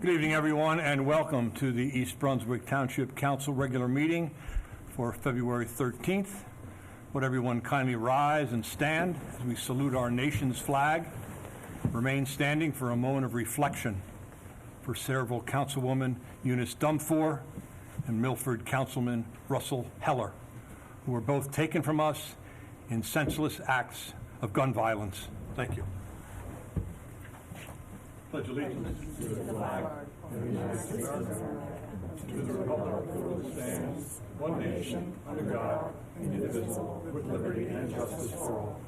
Good evening, everyone, and welcome to the East Brunswick Township Council regular meeting for February 13th. Would everyone kindly rise and stand as we salute our nation's flag? Remain standing for a moment of reflection for Sayreville Councilwoman Eunice Dumfor and Milford Councilman Russell Heller, who were both taken from us in senseless acts of gun violence. Thank you. Pledge allegiance to the flag of the United States of America, to the republic for which it stands, one nation, under God, indivisible, with liberty and justice for all.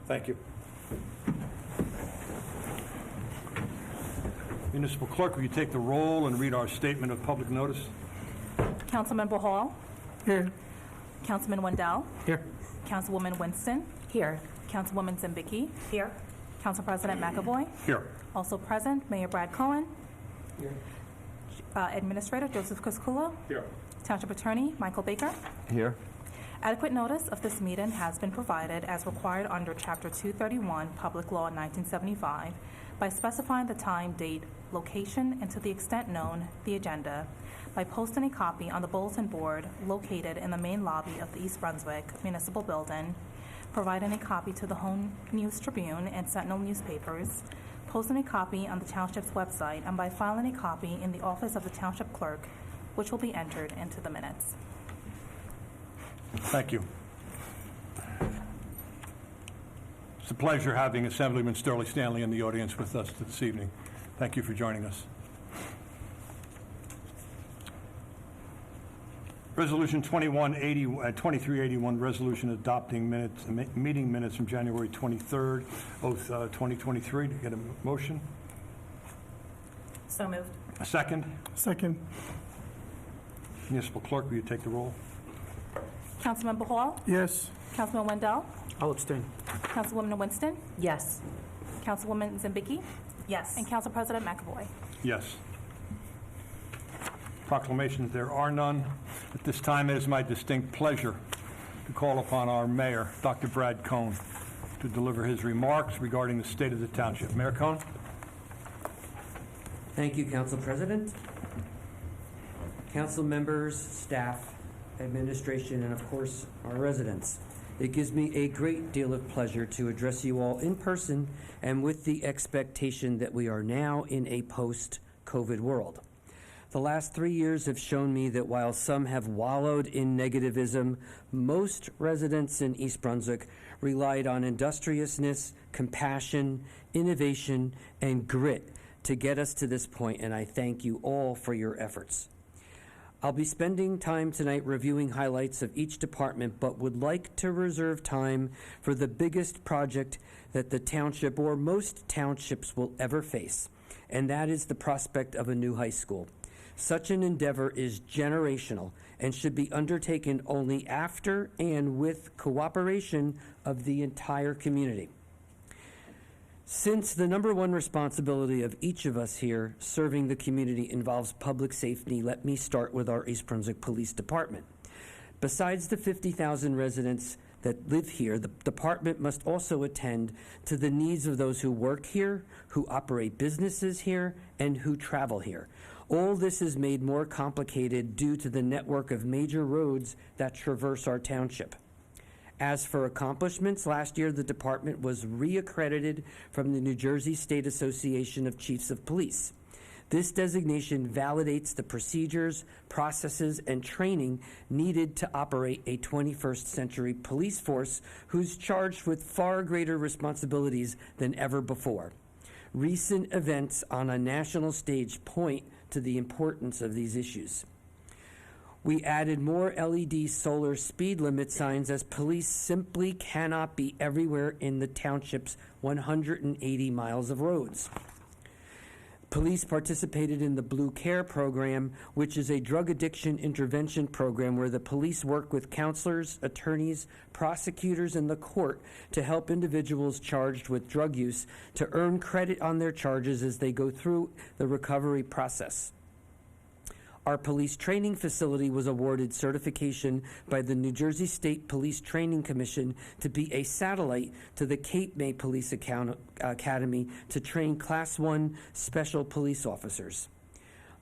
Thank you. Municipal Clerk, will you take the roll and read our statement of public notice? Councilmember Hall. Here. Councilman Wendell. Here. Councilwoman Winston. Here. Councilwoman Zembicki. Here. Council President McAvoy. Here. Also present, Mayor Brad Cohen. Here. Administrator Joseph Cusculo. Here. Township Attorney Michael Baker. Here. Adequate notice of this meeting has been provided as required under Chapter 231, Public Law 1975, by specifying the time, date, location, and to the extent known, the agenda, by posting a copy on the bulletin board located in the main lobby of the East Brunswick Municipal Building, providing a copy to the Home News Tribune and Sentinel newspapers, posting a copy on the Township's website, and by filing a copy in the office of the Township Clerk, which will be entered into the minutes. Thank you. It's a pleasure having Assemblyman Sterling Stanley in the audience with us this evening. Thank you for joining us. Resolution 2381, resolution adopting meeting minutes from January 23rd, 2023. To get a motion? So moved. A second? Second. Municipal Clerk, will you take the roll? Councilmember Hall. Yes. Councilman Wendell. I'll abstain. Councilwoman Winston. Yes. Councilwoman Zembicki. Yes. And Council President McAvoy. Yes. Proclamations, there are none. At this time, it is my distinct pleasure to call upon our mayor, Dr. Brad Cohen, to deliver his remarks regarding the state of the township. Mayor Cohen? Thank you, Council President, council members, staff, administration, and of course, our residents. It gives me a great deal of pleasure to address you all in person and with the expectation that we are now in a post-COVID world. The last 3 years have shown me that while some have wallowed in negativism, most residents in East Brunswick relied on industriousness, compassion, innovation, and grit to get us to this point, and I thank you all for your efforts. I'll be spending time tonight reviewing highlights of each department, but would like to reserve time for the biggest project that the township or most townships will ever face, and that is the prospect of a new high school. Such an endeavor is generational and should be undertaken only after and with cooperation of the entire community. Since the number one responsibility of each of us here serving the community involves public safety, let me start with our East Brunswick Police Department. Besides the 50,000 residents that live here, the department must also attend to the needs of those who work here, who operate businesses here, and who travel here. All this is made more complicated due to the network of major roads that traverse our township. As for accomplishments, last year the department was reaccredited from the New Jersey State Association of Chiefs of Police. This designation validates the procedures, processes, and training needed to operate a 21st century police force who's charged with far greater responsibilities than ever before. Recent events on a national stage point to the importance of these issues. We added more LED solar speed limit signs as police simply cannot be everywhere in the township's 180 miles of roads. Police participated in the Blue Care program, which is a drug addiction intervention program where the police work with counselors, attorneys, prosecutors, and the court to help individuals charged with drug use to earn credit on their charges as they go through the recovery process. Our police training facility was awarded certification by the New Jersey State Police Training Commission to be a satellite to the Cape May Police Academy to train Class 1 special police officers.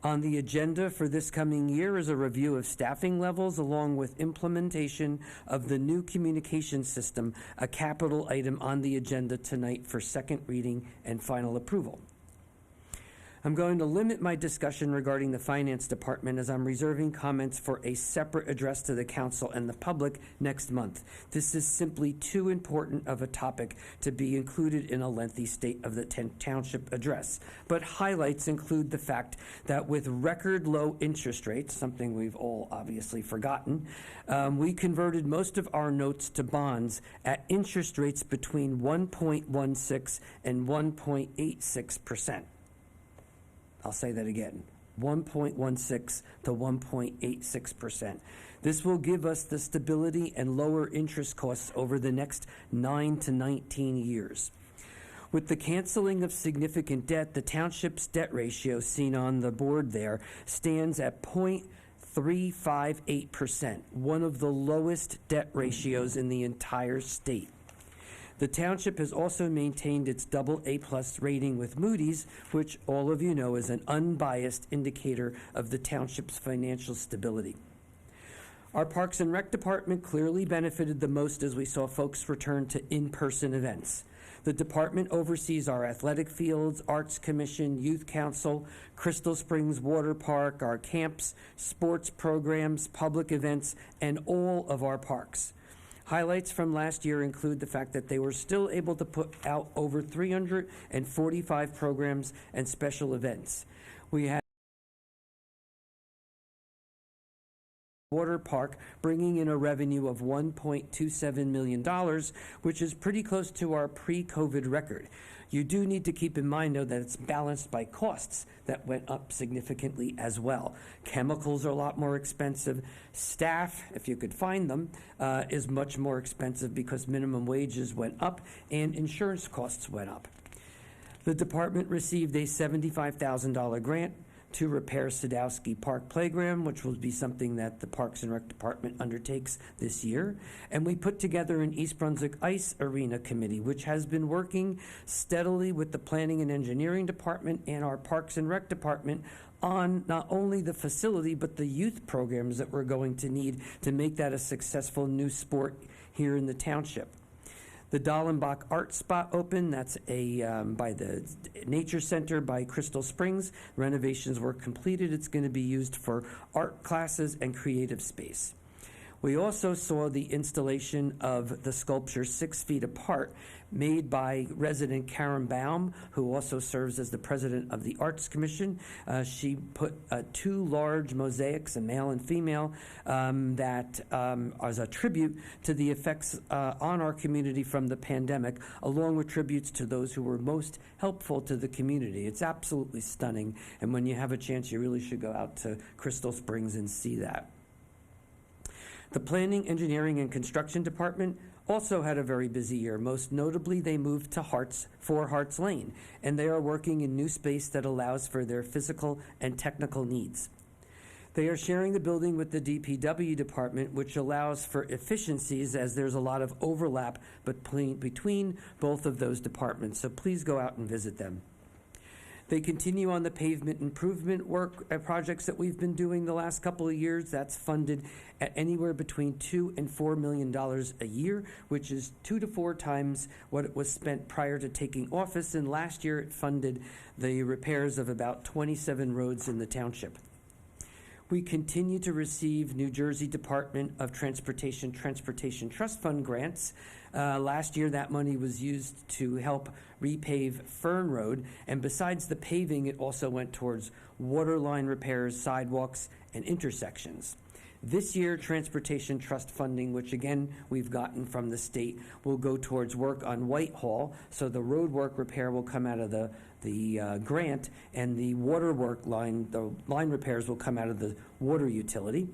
On the agenda for this coming year is a review of staffing levels along with implementation of the new communication system, a capital item on the agenda tonight for second reading and final approval. I'm going to limit my discussion regarding the Finance Department as I'm reserving comments for a separate address to the Council and the public next month. This is simply too important of a topic to be included in a lengthy State of the Township address. But highlights include the fact that with record low interest rates, something we've all obviously forgotten, we converted most of our notes to bonds at interest rates between 1.16 and 1.86%. I'll say that again, 1.16 to 1.86%. This will give us the stability and lower interest costs over the next 9 to 19 years. With the canceling of significant debt, the township's debt ratio, seen on the board there, stands at 0.358%, one of the lowest debt ratios in the entire state. The township has also maintained its AA+ rating with Moody's, which all of you know is an unbiased indicator of the township's financial stability. Our Parks and Rec department clearly benefited the most as we saw folks return to in-person events. The department oversees our athletic fields, Arts Commission, Youth Council, Crystal Springs Water Park, our camps, sports programs, public events, and all of our parks. Highlights from last year include the fact that they were still able to put out over 345 programs and special events. We had Water Park bringing in a revenue of $1.27 million, which is pretty close to our pre-COVID record. You do need to keep in mind, though, that it's balanced by costs that went up significantly as well. Chemicals are a lot more expensive. Staff, if you could find them, is much more expensive because minimum wages went up and insurance costs went up. The department received a $75,000 grant to repair Sadowski Park Playground, which will be something that the Parks and Rec Department undertakes this year. And we put together an East Brunswick Ice Arena Committee, which has been working steadily with the Planning and Engineering Department and our Parks and Rec Department on not only the facility, but the youth programs that we're going to need to make that a successful new sport here in the township. The Dallenbach Art Spot opened. That's by the Nature Center by Crystal Springs. Renovations were completed. It's going to be used for art classes and creative space. We also saw the installation of the sculpture 6 feet apart, made by resident Karen Baum, who also serves as the president of the Arts Commission. She put 2 large mosaics, a male and female, that as a tribute to the effects on our community from the pandemic, along with tributes to those who were most helpful to the community. It's absolutely stunning, and when you have a chance, you really should go out to Crystal Springs and see that. The Planning, Engineering, and Construction Department also had a very busy year. Most notably, they moved to 4 Hearts Lane, and they are working in new space that allows for their physical and technical needs. They are sharing the building with the DPW department, which allows for efficiencies as there's a lot of overlap between both of those departments, so please go out and visit them. They continue on the pavement improvement work projects that we've been doing the last couple of years. That's funded at anywhere between $2 and $4 million a year, which is 2 to 4 times what it was spent prior to taking office. And last year it funded the repairs of about 27 roads in the township. We continue to receive New Jersey Department of Transportation Trust Fund grants. Last year, that money was used to help repave Fern Road, and besides the paving, it also went towards water line repairs, sidewalks, and intersections. This year, Transportation Trust funding, which again we've gotten from the state, will go towards work on Whitehall, so the road work repair will come out of the grant, and the water work line, the line repairs will come out of the water utility.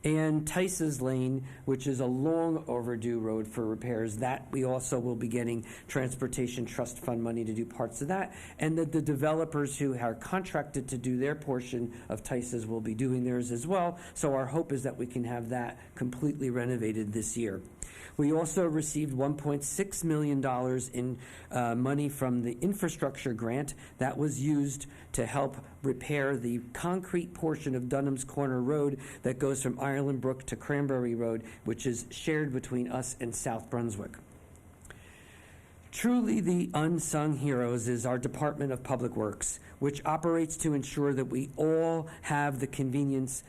And Tice's Lane, which is a long overdue road for repairs, that we also will be getting Transportation Trust Fund money to do parts of that, and that the developers who are contracted to do their portion of Tice's will be doing theirs as well. So our hope is that we can have that completely renovated this year. We also received $1.6 million in money from the infrastructure grant that was used to help repair the concrete portion of Dunham's Corner Road that goes from Ireland Brook to Cranberry Road, which is shared between us and South Brunswick. Truly the unsung heroes is our Department of Public Works, which operates to ensure that we all have the conveniences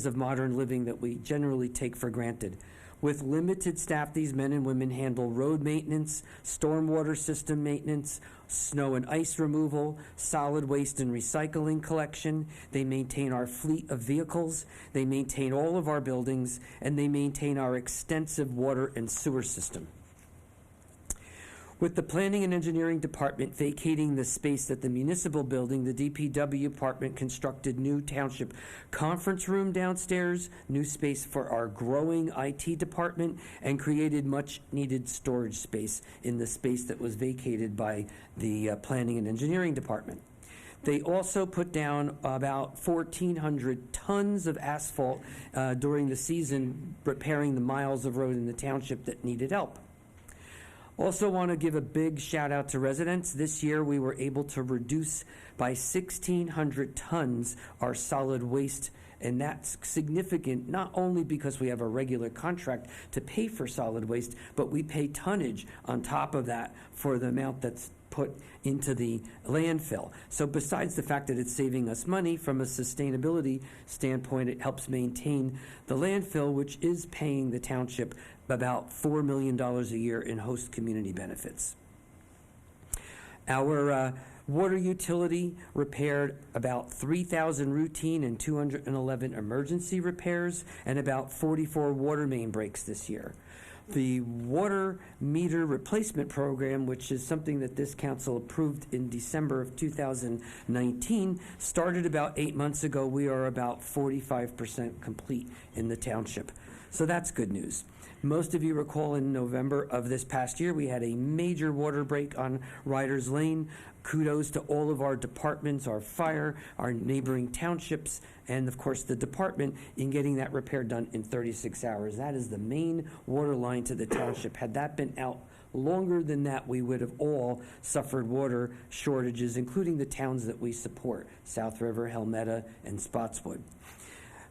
of modern living that we generally take for granted. With limited staff, these men and women handle road maintenance, stormwater system maintenance, snow and ice removal, solid waste and recycling collection. They maintain our fleet of vehicles. They maintain all of our buildings, and they maintain our extensive water and sewer system. With the Planning and Engineering Department vacating the space at the municipal building, the DPW department constructed new township conference room downstairs, new space for our growing IT department, and created much-needed storage space in the space that was vacated by the Planning and Engineering Department. They also put down about 1,400 tons of asphalt during the season, repairing the miles of road in the township that needed help. Also want to give a big shout out to residents. This year we were able to reduce by 1,600 tons our solid waste, and that's significant not only because we have a regular contract to pay for solid waste, but we pay tonnage on top of that for the amount that's put into the landfill. So besides the fact that it's saving us money from a sustainability standpoint, it helps maintain the landfill, which is paying the township about $4 million a year in host community benefits. Our water utility repaired about 3,000 routine and 211 emergency repairs and about 44 water main breaks this year. The water meter replacement program, which is something that this council approved in December of 2019, started about 8 months ago. We are about 45% complete in the township. So that's good news. Most of you recall in November of this past year, we had a major water break on Riders Lane. Kudos to all of our departments, our fire, our neighboring townships, and of course the department in getting that repair done in 36 hours. That is the main water line to the township. Had that been out longer than that, we would have all suffered water shortages, including the towns that we support, South River, Helmetta, and Spotswood.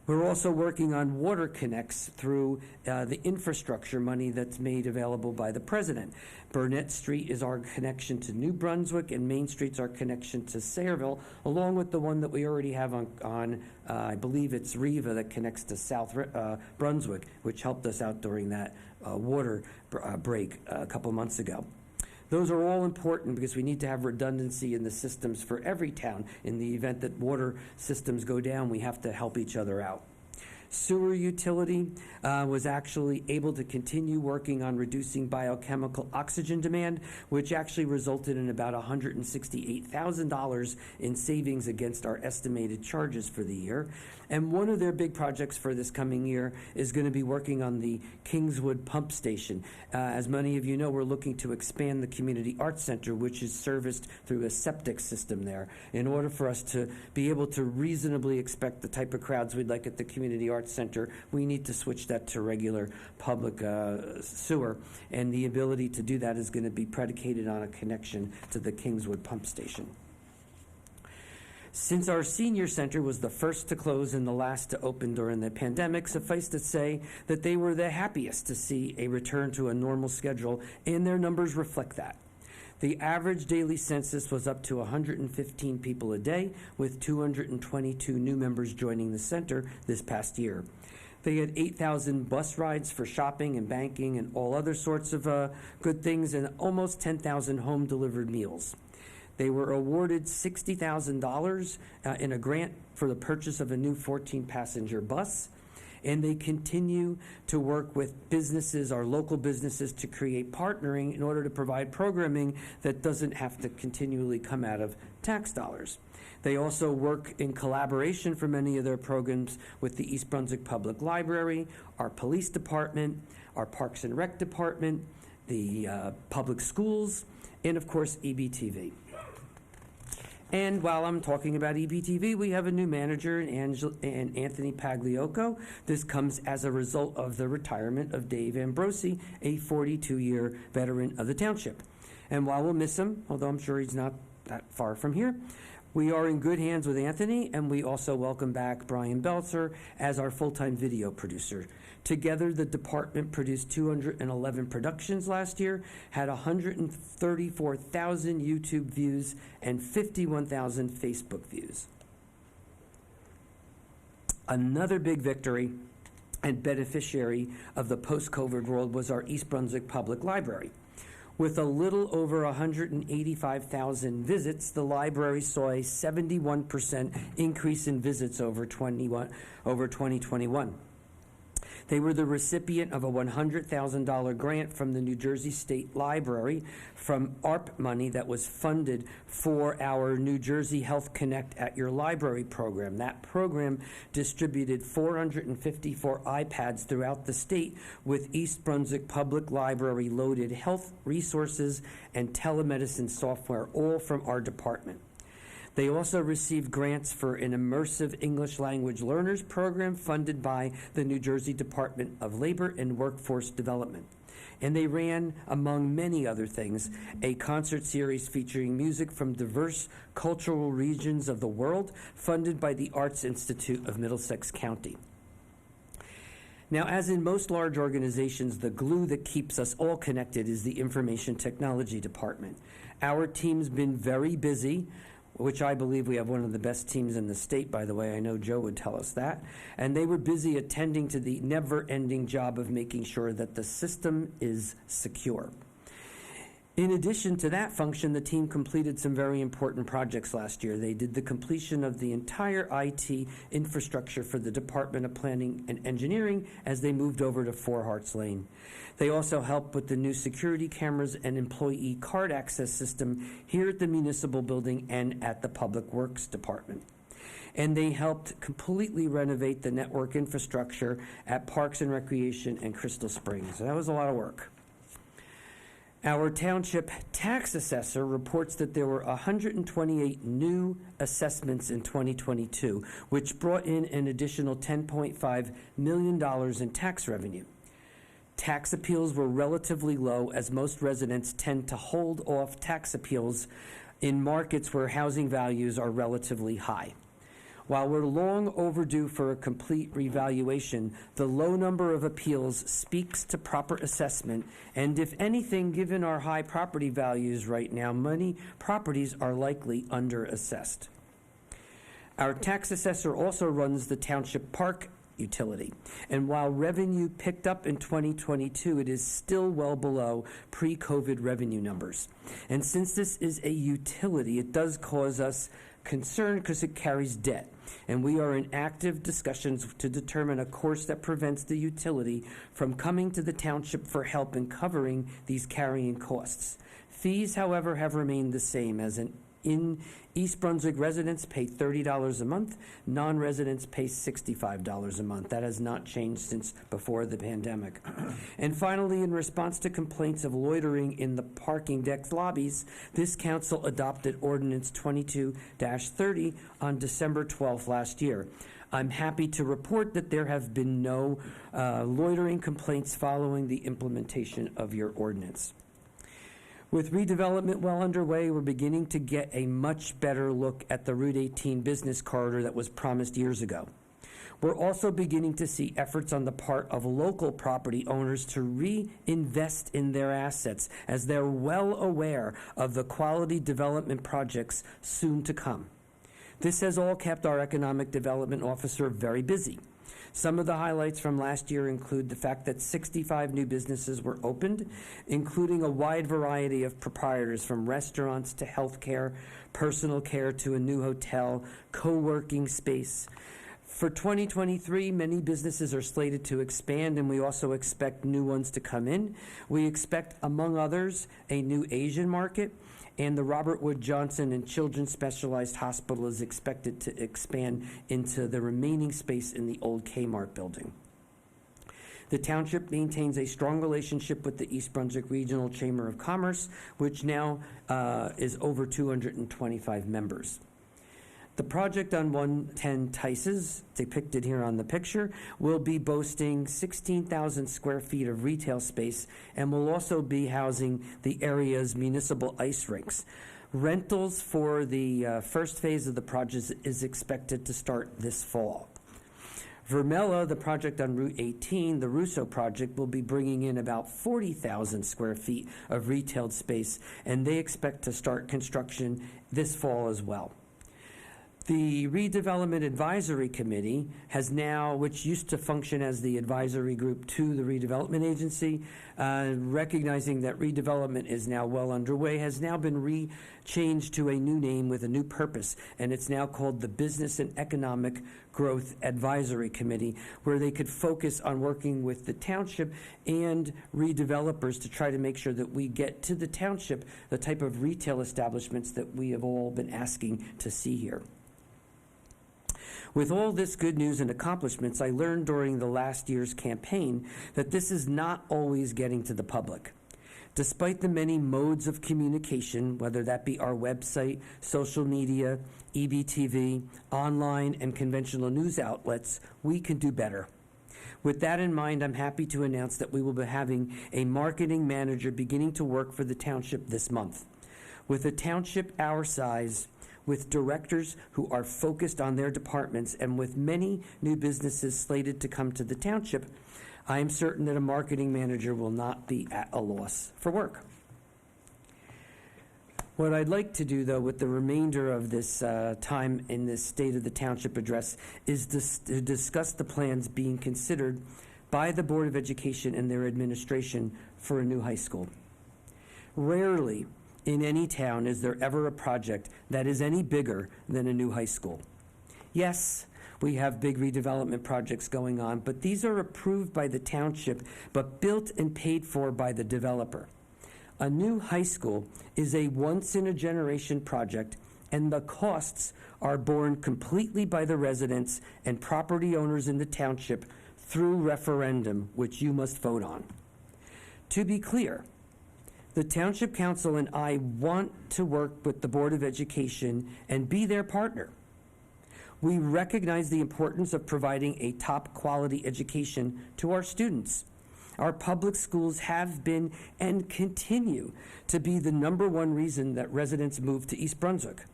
We're also working on water connects through the infrastructure money that's made available by the president. Burnett Street is our connection to New Brunswick, and Main Street's our connection to Sayreville, along with the one that we already have on I believe it's Riva, that connects to South Brunswick, which helped us out during that water break a couple months ago. Those are all important because we need to have redundancy in the systems for every town. In the event that water systems go down, we have to help each other out. Sewer utility was actually able to continue working on reducing biochemical oxygen demand, which actually resulted in about $168,000 in savings against our estimated charges for the year. And one of their big projects for this coming year is going to be working on the Kingswood pump station. As many of you know, we're looking to expand the Community Arts Center, which is serviced through a septic system there. In order for us to be able to reasonably expect the type of crowds we'd like at the Community Arts Center, we need to switch that to regular public sewer, and the ability to do that is going to be predicated on a connection to the Kingswood pump station. Since our senior center was the first to close and the last to open during the pandemic, suffice to say that they were the happiest to see a return to a normal schedule, and their numbers reflect that. The average daily census was up to 115 people a day, with 222 new members joining the center this past year. They had 8,000 bus rides for shopping and banking and all other sorts of good things, and almost 10,000 home-delivered meals. They were awarded $60,000 in a grant for the purchase of a new 14-passenger bus. and they continue to work with businesses, our local businesses, to create partnering in order to provide programming that doesn't have to continually come out of tax dollars. They also work in collaboration for many of their programs with the East Brunswick Public Library, our police department, our Parks and Rec department, the public schools, and of course EBTV. And while I'm talking about EBTV, we have a new manager in Anthony Pagliocco. This comes as a result of the retirement of Dave Ambrosi, a 42-year veteran of the township. And while we'll miss him, although I'm sure he's not that far from here, we are in good hands with Anthony, and we also welcome back Brian Belzer as our full-time video producer. Together, the department produced 211 productions last year, had 134,000 YouTube views, and 51,000 Facebook views. Another big victory and beneficiary of the post-COVID world was our East Brunswick Public Library. With a little over 185,000 visits, the library saw a 71% increase in visits over 2021. They were the recipient of a $100,000 grant from the New Jersey State Library from ARP money that was funded for our New Jersey Health Connect at Your Library program. That program distributed 454 iPads throughout the state with East Brunswick Public Library loaded health resources and telemedicine software, all from our department. They also received grants for an immersive English language learners program funded by the New Jersey Department of Labor and Workforce Development. And they ran, among many other things, a concert series featuring music from diverse cultural regions of the world, funded by the Arts Institute of Middlesex County. Now, as in most large organizations, the glue that keeps us all connected is the Information Technology Department. Our team's been very busy, which I believe we have one of the best teams in the state, by the way. I know Joe would tell us that. And they were busy attending to the never-ending job of making sure that the system is secure. In addition to that function, the team completed some very important projects last year. They did the completion of the entire IT infrastructure for the Department of Planning and Engineering as they moved over to 4 Hearts Lane. They also helped with the new security cameras and employee card access system here at the municipal building and at the Public Works Department. And they helped completely renovate the network infrastructure at Parks and Recreation and Crystal Springs. So that was a lot of work. Our township tax assessor reports that there were 128 new assessments in 2022, which brought in an additional $10.5 million in tax revenue. Tax appeals were relatively low, as most residents tend to hold off tax appeals in markets where housing values are relatively high. While we're long overdue for a complete revaluation, the low number of appeals speaks to proper assessment, and if anything, given our high property values right now, many properties are likely underassessed. Our tax assessor also runs the Township Park utility, and while revenue picked up in 2022, it is still well below pre-COVID revenue numbers. And since this is a utility, it does cause us concern because it carries debt, and we are in active discussions to determine a course that prevents the utility from coming to the township for help in covering these carrying costs. Fees, however, have remained the same, as in East Brunswick, residents pay $30 a month, non-residents pay $65 a month. That has not changed since before the pandemic. And finally, in response to complaints of loitering in the parking deck lobbies, this council adopted Ordinance 22-30 on December 12th last year. I'm happy to report that there have been no loitering complaints following the implementation of your ordinance. With redevelopment well underway, we're beginning to get a much better look at the Route 18 business corridor that was promised years ago. We're also beginning to see efforts on the part of local property owners to reinvest in their assets, as they're well aware of the quality development projects soon to come. This has all kept our economic development officer very busy. Some of the highlights from last year include the fact that 65 new businesses were opened, including a wide variety of proprietors, from restaurants to healthcare, personal care to a new hotel, co-working space. For 2023, many businesses are slated to expand, and we also expect new ones to come in. We expect, among others, a new Asian market, and the Robert Wood Johnson and Children's Specialized Hospital is expected to expand into the remaining space in the old Kmart building. The township maintains a strong relationship with the East Brunswick Regional Chamber of Commerce, which now is over 225 members. The project on 110 Tices, depicted here on the picture, will be boasting 16,000 square feet of retail space and will also be housing the area's municipal ice rinks. Rentals for the first phase of the project is expected to start this fall. Vermella, the project on Route 18, the Russo project, will be bringing in about 40,000 square feet of retail space, and they expect to start construction this fall as well. The Redevelopment Advisory Committee has now, which used to function as the advisory group to the redevelopment agency, recognizing that redevelopment is now well underway, has now been changed to a new name with a new purpose, and it's now called the Business and Economic Growth Advisory Committee, where they could focus on working with the township and redevelopers to try to make sure that we get to the township the type of retail establishments that we have all been asking to see here. With all this good news and accomplishments, I learned during the last year's campaign that this is not always getting to the public. Despite the many modes of communication, whether that be our website, social media, EBTV, online, and conventional news outlets, we can do better. With that in mind, I'm happy to announce that we will be having a marketing manager beginning to work for the township this month. With a township our size, with directors who are focused on their departments, and with many new businesses slated to come to the township, I am certain that a marketing manager will not be at a loss for work. What I'd like to do, though, with the remainder of this time in this State of the Township address is to discuss the plans being considered by the Board of Education and their administration for a new high school. Rarely in any town is there ever a project that is any bigger than a new high school. Yes, we have big redevelopment projects going on, but these are approved by the township, but built and paid for by the developer. A new high school is a once-in-a-generation project, and the costs are borne completely by the residents and property owners in the township through referendum, which you must vote on. To be clear, the Township Council and I want to work with the Board of Education and be their partner. We recognize the importance of providing a top-quality education to our students. Our public schools have been and continue to be the #1 reason that residents move to East Brunswick.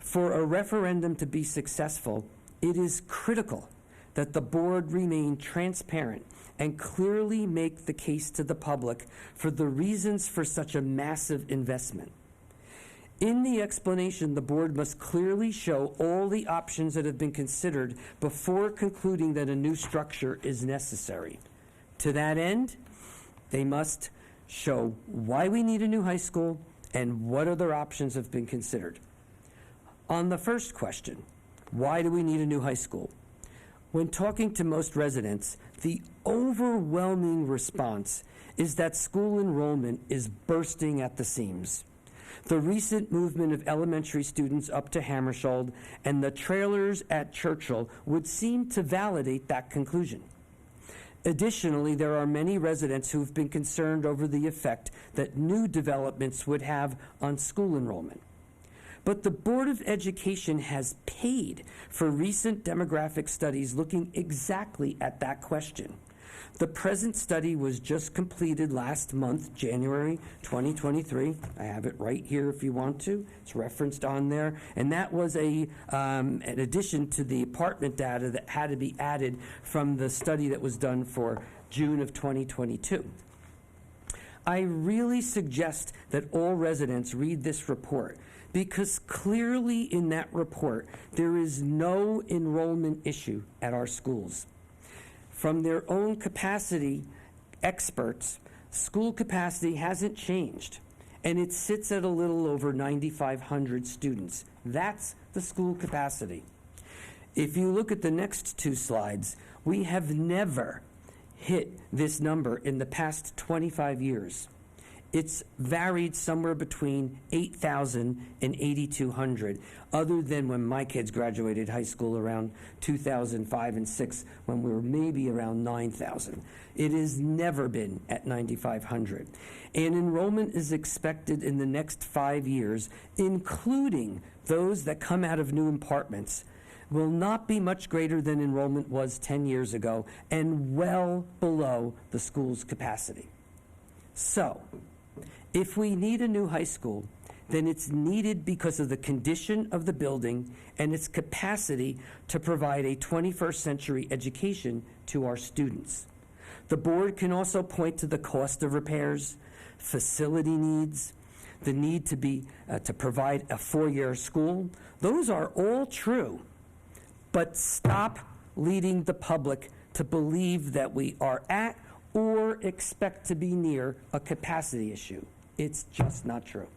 For a referendum to be successful, it is critical that the board remain transparent and clearly make the case to the public for the reasons for such a massive investment. In the explanation, the board must clearly show all the options that have been considered before concluding that a new structure is necessary. To that end, they must show why we need a new high school and what other options have been considered. On the first question, why do we need a new high school? When talking to most residents, the overwhelming response is that school enrollment is bursting at the seams. The recent movement of elementary students up to Hammersholt and the trailers at Churchill would seem to validate that conclusion. Additionally, there are many residents who have been concerned over the effect that new developments would have on school enrollment. But the Board of Education has paid for recent demographic studies looking exactly at that question. The present study was just completed last month, January 2023. I have it right here if you want to. It's referenced on there. And that was an addition to the apartment data that had to be added from the study that was done for June of 2022. I really suggest that all residents read this report, because clearly in that report, there is no enrollment issue at our schools. From their own capacity experts, school capacity hasn't changed, and it sits at a little over 9,500 students. That's the school capacity. If you look at the next two slides, we have never hit this number in the past 25 years. It's varied somewhere between 8,000 and 8,200, other than when my kids graduated high school around 2005 and 6, when we were maybe around 9,000. It has never been at 9,500. And enrollment is expected in the next 5 years, including those that come out of new apartments, will not be much greater than enrollment was 10 years ago and well below the school's capacity. So, if we need a new high school, then it's needed because of the condition of the building and its capacity to provide a 21st century education to our students. The board can also point to the cost of repairs, facility needs, the need to provide a 4-year school. Those are all true, but stop leading the public to believe that we are at or expect to be near a capacity issue. It's just not true.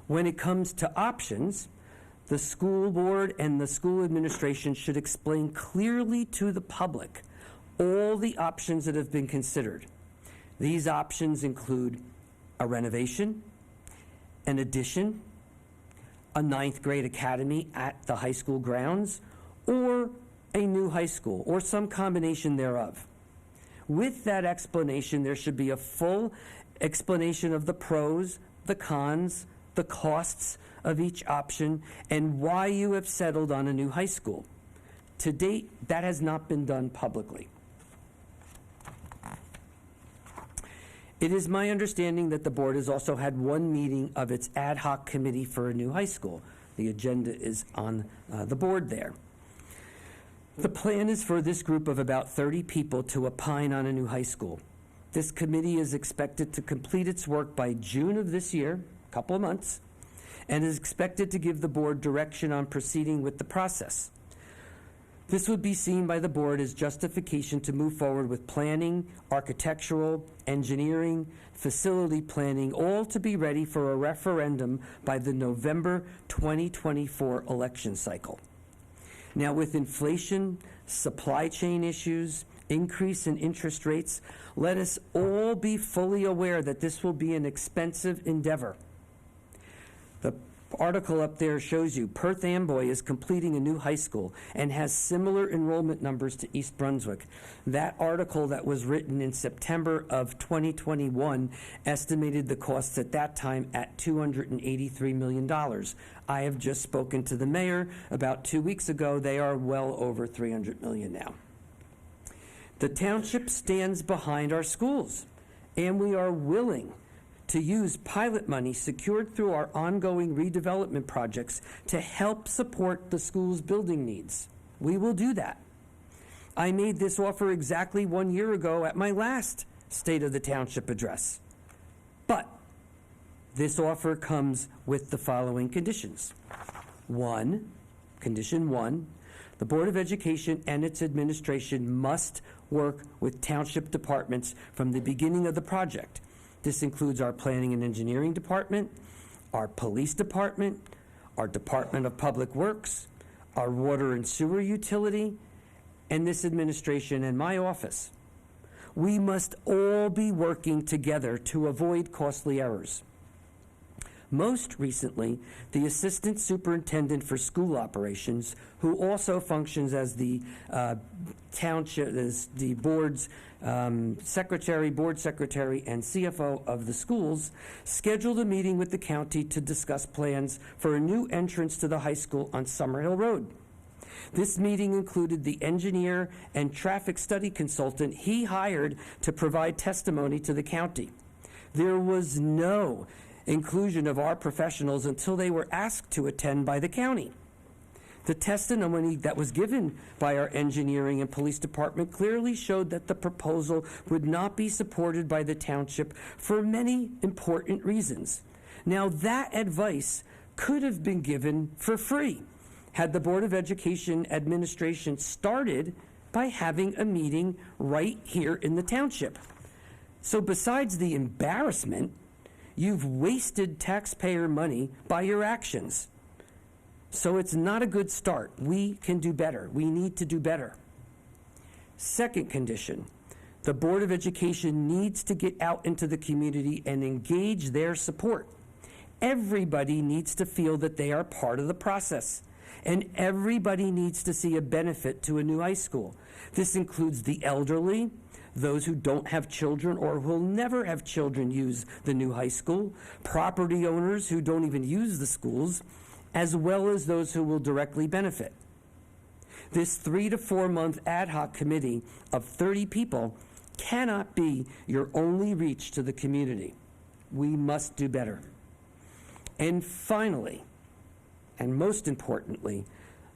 When it comes to options, the school board and the school administration should explain clearly to the public all the options that have been considered. These options include a renovation, an addition, a 9th grade academy at the high school grounds, or a new high school, or some combination thereof. With that explanation, there should be a full explanation of the pros, the cons, the costs of each option, and why you have settled on a new high school. To date, that has not been done publicly. It is my understanding that the board has also had one meeting of its ad hoc committee for a new high school. The agenda is on the board there. The plan is for this group of about 30 people to opine on a new high school. This committee is expected to complete its work by June of this year, a couple of months, and is expected to give the board direction on proceeding with the process. This would be seen by the board as justification to move forward with planning, architectural, engineering, facility planning, all to be ready for a referendum by the November 2024 election cycle. Now, with inflation, supply chain issues, increase in interest rates, let us all be fully aware that this will be an expensive endeavor. The article up there shows you Perth Amboy is completing a new high school and has similar enrollment numbers to East Brunswick. That article that was written in September of 2021 estimated the costs at that time at $283 million. I have just spoken to the mayor about 2 weeks ago. They are well over $300 million now. The township stands behind our schools, and we are willing to use pilot money secured through our ongoing redevelopment projects to help support the school's building needs. We will do that. I made this offer exactly 1 year ago at my last State of the Township address. But this offer comes with the following conditions. Condition one, the Board of Education and its administration must work with township departments from the beginning of the project. This includes our Planning and Engineering Department, our Police Department, our Department of Public Works, our Water and Sewer Utility, and this administration and my office. We must all be working together to avoid costly errors. Most recently, the Assistant Superintendent for School Operations, who also functions as the township, as the board's secretary, board secretary, and CFO of the schools, scheduled a meeting with the county to discuss plans for a new entrance to the high school on Summerhill Road. This meeting included the engineer and traffic study consultant he hired to provide testimony to the county. There was no inclusion of our professionals until they were asked to attend by the county. The testimony that was given by our engineering and police department clearly showed that the proposal would not be supported by the township for many important reasons. Now, that advice could have been given for free had the Board of Education administration started by having a meeting right here in the township. So besides the embarrassment, you've wasted taxpayer money by your actions. So it's not a good start. We can do better. We need to do better. Second condition, the Board of Education needs to get out into the community and engage their support. Everybody needs to feel that they are part of the process, and everybody needs to see a benefit to a new high school. This includes the elderly, those who don't have children or will never have children use the new high school, property owners who don't even use the schools, as well as those who will directly benefit. This 3 to 4 month ad hoc committee of 30 people cannot be your only reach to the community. We must do better. And finally, and most importantly,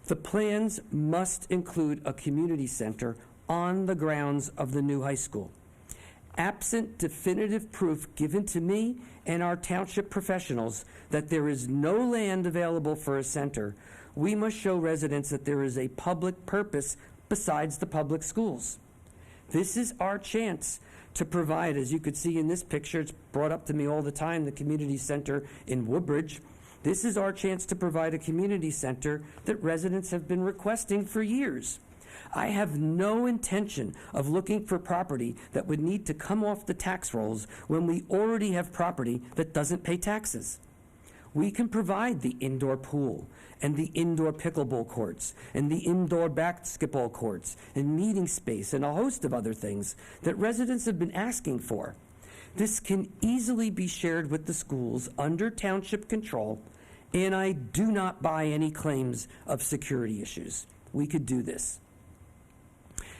the plans must include a community center on the grounds of the new high school. Absent definitive proof given to me and our township professionals that there is no land available for a center, we must show residents that there is a public purpose besides the public schools. This is our chance to provide, as you could see in this picture, it's brought up to me all the time, the community center in Woodbridge. This is our chance to provide a community center that residents have been requesting for years. I have no intention of looking for property that would need to come off the tax rolls when we already have property that doesn't pay taxes. We can provide the indoor pool and the indoor pickleball courts and the indoor basketball courts and meeting space and a host of other things that residents have been asking for. This can easily be shared with the schools under township control, and I do not buy any claims of security issues. We could do this.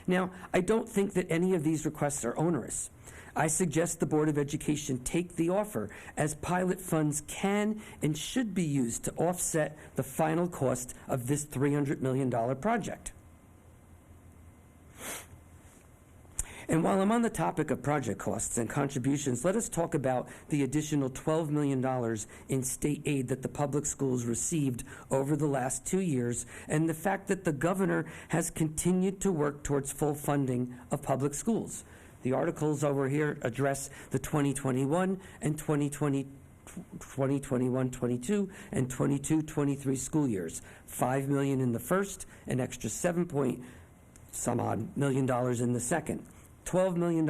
Now, I don't think that any of these requests are onerous. I suggest the Board of Education take the offer, as pilot funds can and should be used to offset the final cost of this $300 million project. And while I'm on the topic of project costs and contributions, let us talk about the additional $12 million in state aid that the public schools received over the last 2 years, and the fact that the governor has continued to work towards full funding of public schools. The articles over here address the 2021 and 2021-22 and 22-23 school years. $5 million in the first, an extra $7 million in the second. $12 million.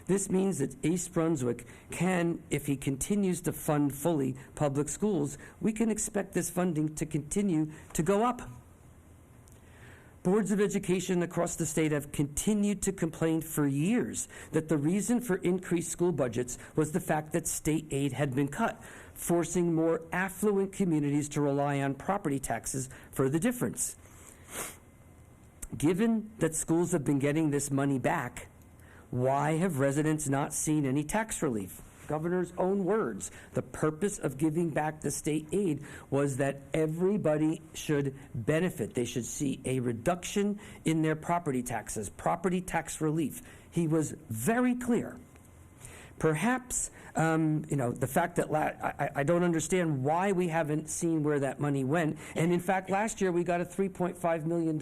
This means that East Brunswick can, if he continues to fund fully public schools, we can expect this funding to continue to go up. Boards of education across the state have continued to complain for years that the reason for increased school budgets was the fact that state aid had been cut, forcing more affluent communities to rely on property taxes for the difference. Given that schools have been getting this money back, why have residents not seen any tax relief? Governor's own words. The purpose of giving back the state aid was that everybody should benefit. They should see a reduction in their property taxes, property tax relief. He was very clear. Perhaps, the fact that I don't understand why we haven't seen where that money went. And in fact, last year we got a $3.5 million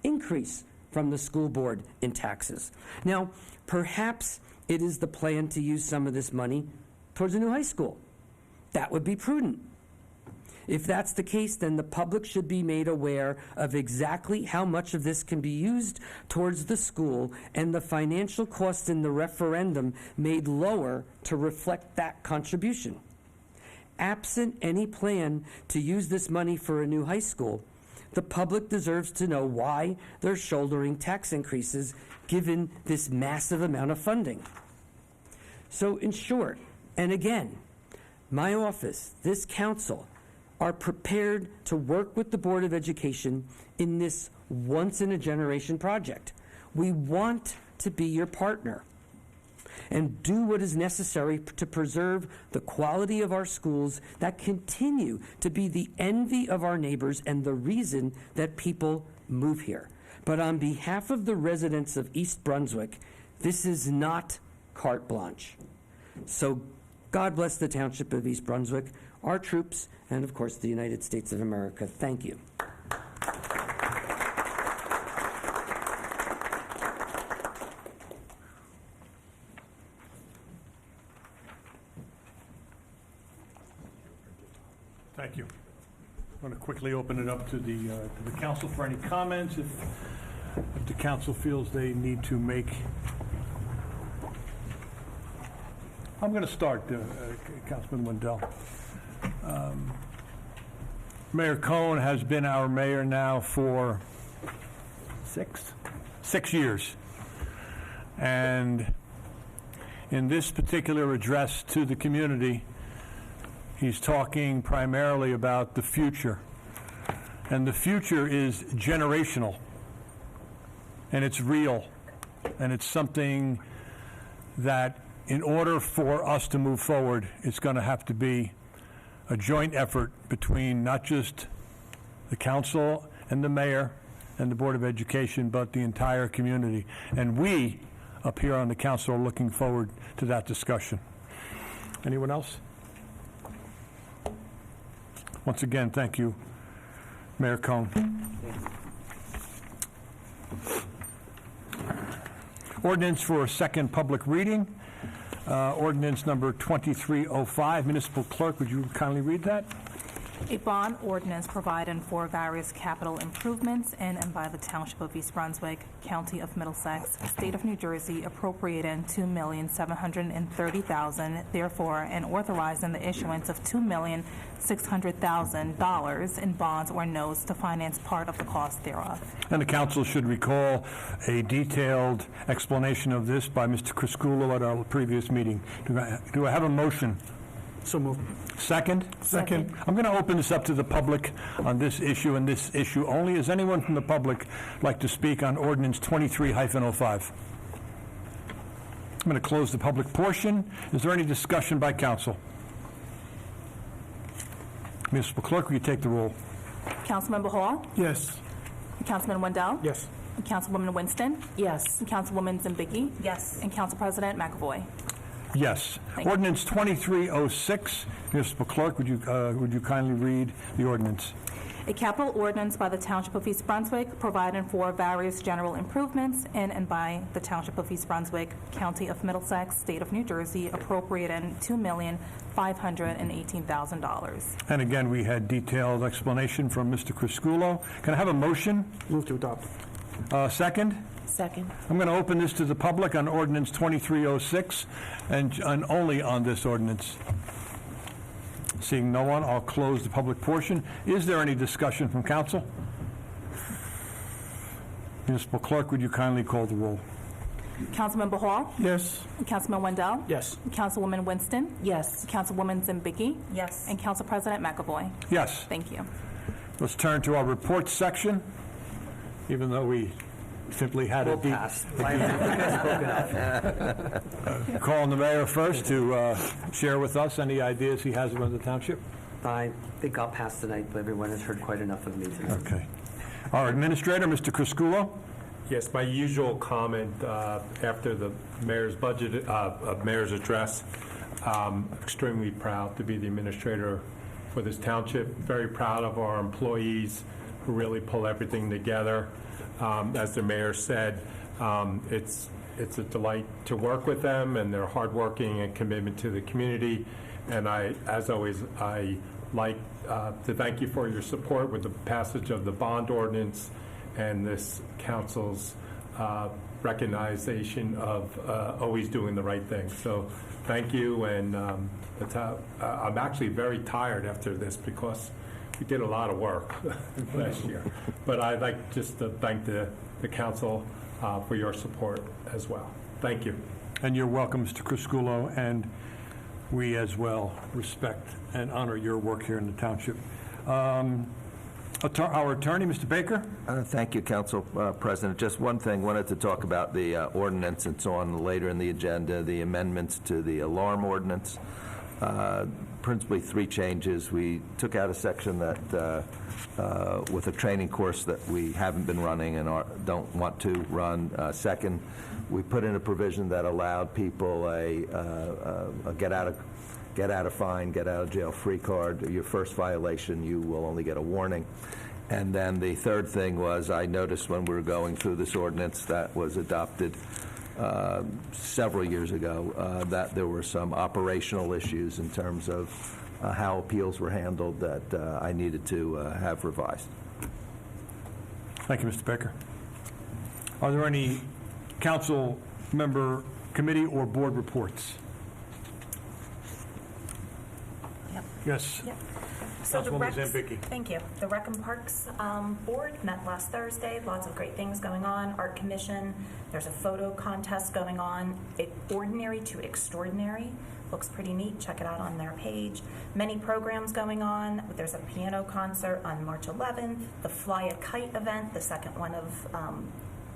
increase from the school board in taxes. Now, perhaps it is the plan to use some of this money towards a new high school. That would be prudent. If that's the case, then the public should be made aware of exactly how much of this can be used towards the school and the financial cost in the referendum made lower to reflect that contribution. Absent any plan to use this money for a new high school, the public deserves to know why they're shouldering tax increases given this massive amount of funding. So in short, and again, my office, this council, are prepared to work with the Board of Education in this once-in-a-generation project. We want to be your partner and do what is necessary to preserve the quality of our schools that continue to be the envy of our neighbors and the reason that people move here. But on behalf of the residents of East Brunswick, this is not carte blanche. So God bless the Township of East Brunswick, our troops, and of course the United States of America. Thank you. Thank you. I'm going to quickly open it up to the council for any comments. If the council feels they need to make... I'm going to start, Councilman Wendell. Mayor Cohn has been our mayor now for 6 years. And in this particular address to the community, he's talking primarily about the future. And the future is generational. And it's real. And it's something that in order for us to move forward, it's going to have to be a joint effort between not just the council and the mayor and the Board of Education, but the entire community. And we, up here on the council, are looking forward to that discussion. Anyone else? Once again, thank you, Mayor Cohn. Ordinance for a second public reading. Ordinance number 2305. Municipal Clerk, would you kindly read that? A bond ordinance providing for various capital improvements in and by the Township of East Brunswick, County of Middlesex, State of New Jersey, appropriating $2,730,000, therefore, and authorizing the issuance of $2,600,000 in bonds or notes to finance part of the cost thereof. And the council should recall a detailed explanation of this by Mr. Criscuolo at our previous meeting. Do I have a motion? So moved. Second? Second. I'm going to open this up to the public on this issue and this issue only. Is anyone from the public like to speak on ordinance 23-05? I'm going to close the public portion. Is there any discussion by council? Municipal Clerk, will you take the roll? Councilmember Hall? Yes. Councilman Wendell? Yes. Councilwoman Winston? Yes. Councilwoman Zambicki? Yes. And Council President McAvoy. Yes. Thank you. Ordinance 2306. Municipal Clerk, would you kindly read the ordinance? A capital ordinance by the Township of East Brunswick providing for various general improvements in and by the Township of East Brunswick, County of Middlesex, State of New Jersey, appropriating $2,518,000. And again, we had detailed explanation from Mr. Criscuolo. Can I have a motion? Move to adopt. Second? Second. I'm going to open this to the public on ordinance 2306 and only on this ordinance. Seeing no one, I'll close the public portion. Is there any discussion from council? Municipal Clerk, would you kindly call the roll? Councilmember Hall? Yes. Councilman Wendell? Yes. Councilwoman Winston? Yes. Councilwoman Zambicki? Yes. And Council President McAvoy. Yes. Thank you. Let's turn to our reports section, even though we simply had a deep... Call on the mayor first to share with us any ideas he has about the township. I think I'll pass tonight, but everyone has heard quite enough of me tonight. Okay. Our administrator, Mr. Criscuolo. Yes, my usual comment after the mayor's mayor's address. Extremely proud to be the administrator for this township. Very proud of our employees who really pull everything together. As the mayor said, it's a delight to work with them, and their hardworking and commitment to the community. And as always, I like to thank you for your support with the passage of the bond ordinance and this council's recognition of always doing the right thing. So thank you, and I'm actually very tired after this because we did a lot of work last year. But I'd like just to thank the council for your support as well. Thank you. And you're welcome, Mr. Criscuolo, and we as well respect and honor your work here in the township. Our attorney, Mr. Baker. Thank you, Council President. Just one thing, wanted to talk about the ordinance and so on later in the agenda, the amendments to the alarm ordinance. Principally three changes. We took out a section that with a training course that we haven't been running and don't want to run. Second, we put in a provision that allowed people a get out of fine, get out of jail free card. Your first violation, you will only get a warning. And then the third thing was, I noticed when we were going through this ordinance that was adopted several years ago, that there were some operational issues in terms of how appeals were handled that I needed to have revised. Thank you, Mr. Baker. Are there any council member, committee, or board reports? Yep. Yes. Yep. So the Councilwoman Recs- Zambicki. Thank you. The Rec and Parks Board met last Thursday. Lots of great things going on. Art Commission, there's a photo contest going on. Ordinary to Extraordinary. Looks pretty neat. Check it out on their page. Many programs going on. There's a piano concert on March 11th. The Fly a Kite event, the second one of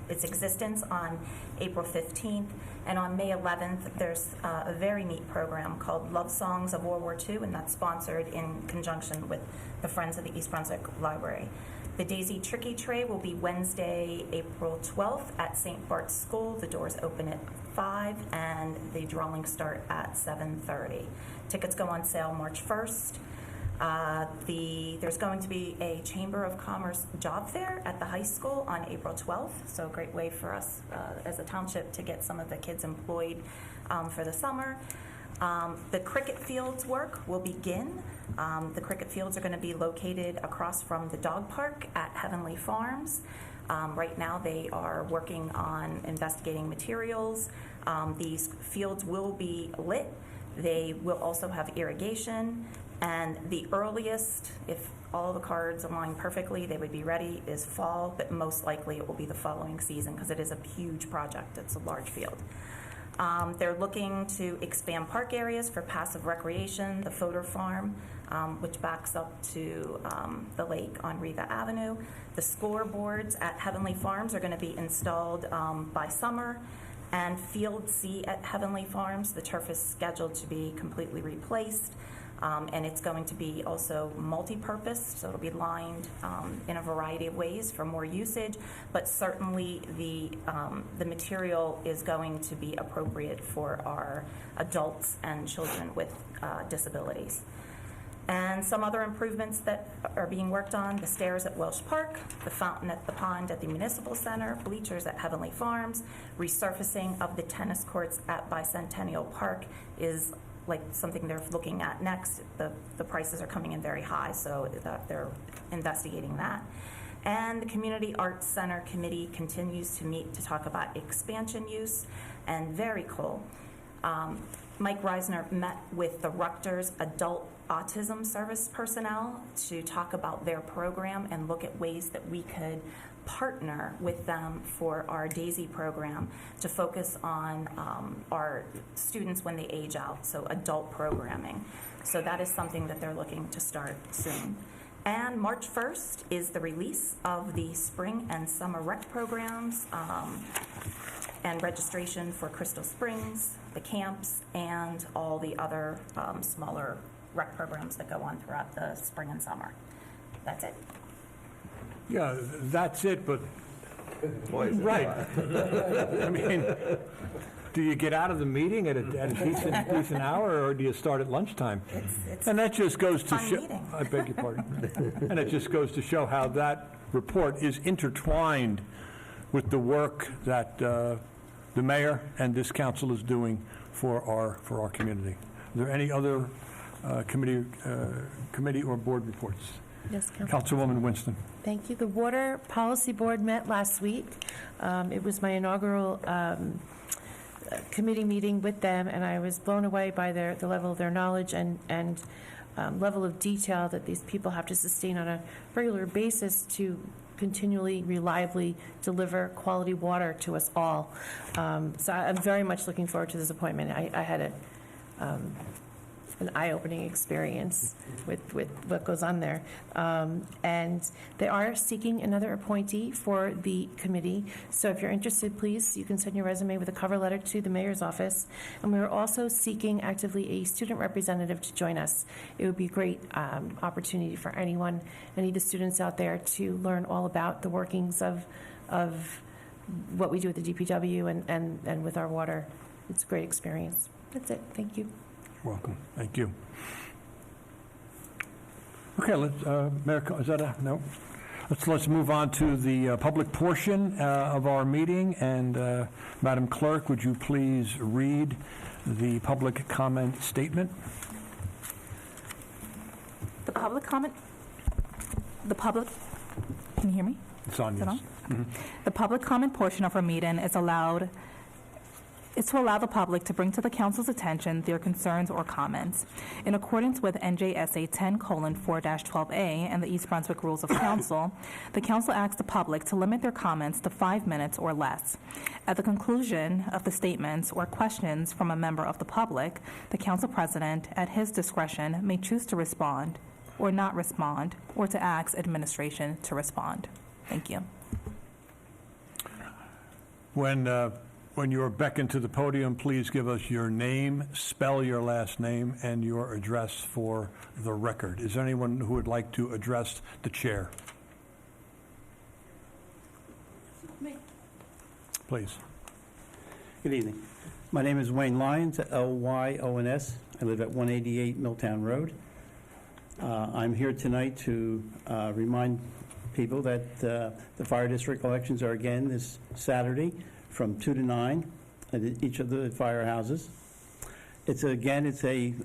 its existence, on April 15th. And on May 11th, there's a very neat program called Love Songs of World War II, and that's sponsored in conjunction with the Friends of the East Brunswick Library. The Daisy Tricky Tray will be Wednesday, April 12th at St. Bart's School. The doors open at 5 and the drawings start at 7:30. Tickets go on sale March 1st. There's going to be a Chamber of Commerce job fair at the high school on April 12th, so a great way for us as a township to get some of the kids employed for the summer. The cricket fields work will begin. The cricket fields are going to be located across from the dog park at Heavenly Farms. Right now they are working on investigating materials. These fields will be lit. They will also have irrigation. And the earliest, if all the cards align perfectly, they would be ready, is fall, but most likely it will be the following season because it is a huge project. It's a large field. They're looking to expand park areas for passive recreation, the Fodor Farm, which backs up to the lake on Riva Avenue. The scoreboards at Heavenly Farms are going to be installed by summer. And Field C at Heavenly Farms, the turf is scheduled to be completely replaced. And it's going to be also multi-purpose, so it'll be lined in a variety of ways for more usage, but certainly the material is going to be appropriate for our adults and children with disabilities. And some other improvements that are being worked on: the stairs at Welsh Park, the fountain at the pond at the Municipal Center, bleachers at Heavenly Farms, resurfacing of the tennis courts at Bicentennial Park is like something they're looking at next. The prices are coming in very high, so they're investigating that. And the Community Arts Center Committee continues to meet to talk about expansion use. And very cool, Mike Reisner met with the Rutgers Adult Autism Service personnel to talk about their program and look at ways that we could partner with them for our DAISY program to focus on our students when they age out, so adult programming. So that is something that they're looking to start soon. And March 1st is the release of the spring and summer rec programs and registration for Crystal Springs, the camps, and all the other smaller rec programs that go on throughout the spring and summer. That's it. Yeah, that's it, but, right. I mean, do you get out of the meeting at a decent hour, or do you start at lunchtime? It's And that just goes to fun show, meeting. I beg your pardon. And it just goes to show how that report is intertwined with the work that the mayor and this council is doing for our community. Are there any other committee or board reports? Yes, Council. Councilwoman Winston. Thank you. The Water Policy Board met last week. It was my inaugural committee meeting with them, and I was blown away by the level of their knowledge and level of detail that these people have to sustain on a regular basis to continually, reliably deliver quality water to us all. So I'm very much looking forward to this appointment. I had an eye-opening experience with what goes on there. And they are seeking another appointee for the committee. So if you're interested, please, you can send your resume with a cover letter to the mayor's office. And we're also seeking actively a student representative to join us. It would be a great opportunity for anyone, any of the students out there, to learn all about the workings of what we do at the DPW and with our water. It's a great experience. That's it. Thank you. Welcome. Thank you. Okay, Mayor, is that a, no? Let's move on to the public portion of our meeting. And Madam Clerk, would you please read the public comment statement? The public comment, can you hear me? It's on, Is it yes. on? The public comment portion of our meeting is to allow the public to bring to the council's attention their concerns or comments. In accordance with NJSA 10:4-12A and the East Brunswick Rules of Council, the council asks the public to limit their comments to 5 minutes or less. At the conclusion of the statements or questions from a member of the public, the council president, at his discretion, may choose to respond or not respond, or to ask administration to respond. Thank you. When you are beckoned to the podium, please give us your name, spell your last name, and your address for the record. Is there anyone who would like to address the chair? Me. Please. Good evening. My name is Wayne Lyons, Lyons. I live at 188 Milltown Road. I'm here tonight to remind people that the fire district elections are again this Saturday from 2 to 9 at each of the firehouses. It's a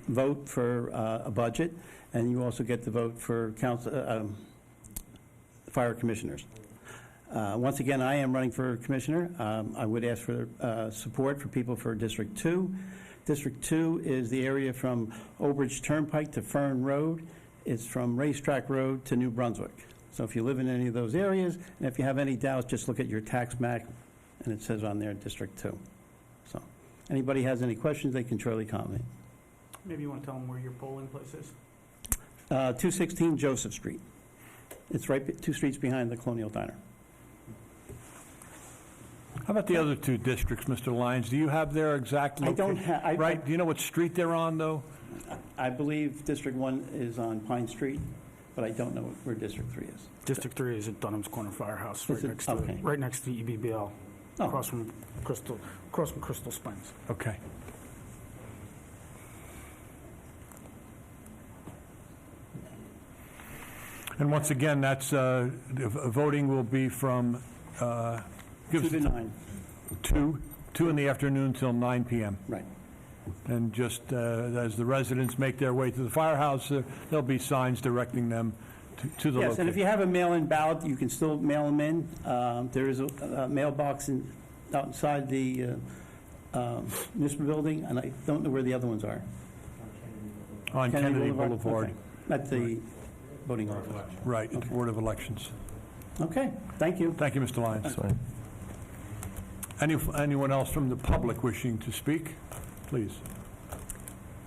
vote for a budget, and you also get the vote for fire commissioners. Once again, I am running for commissioner. I would ask for support for people for District 2. District 2 is the area from Obridge Turnpike to Fern Road. It's from Racetrack Road to New Brunswick. So if you live in any of those areas, and if you have any doubts, just look at your tax map, and it says on there District 2. So anybody has any questions, they can surely comment. Maybe you want to tell them where your polling place is? 216 Joseph Street. It's right 2 streets behind the Colonial Diner. How about the other two districts, Mr. Lyons? Do you have their exact I location? don't have. Right, do you know what street they're on, though? I believe District 1 is on Pine Street, but I don't know where District 3 is. District 3 is at Dunham's Corner Firehouse, Is it? Okay. right next to the EBBL, Oh. across from Crystal Springs. Okay. And once again, that's, voting will be from, 2 to 9, 2 in the afternoon till 9 p.m. right. And just as the residents make their way to the firehouse, there'll be signs directing them to the Yes, and if location. you have a mail-in ballot, you can still mail them in. There is a mailbox outside the municipal building, and I don't know where the other ones are. On Kennedy Boulevard. Okay. At the voting office. Right, at the Board of Elections. Okay, thank you. Thank you, Mr. Lyons. That's fine. Anyone else from the public wishing to speak? Please.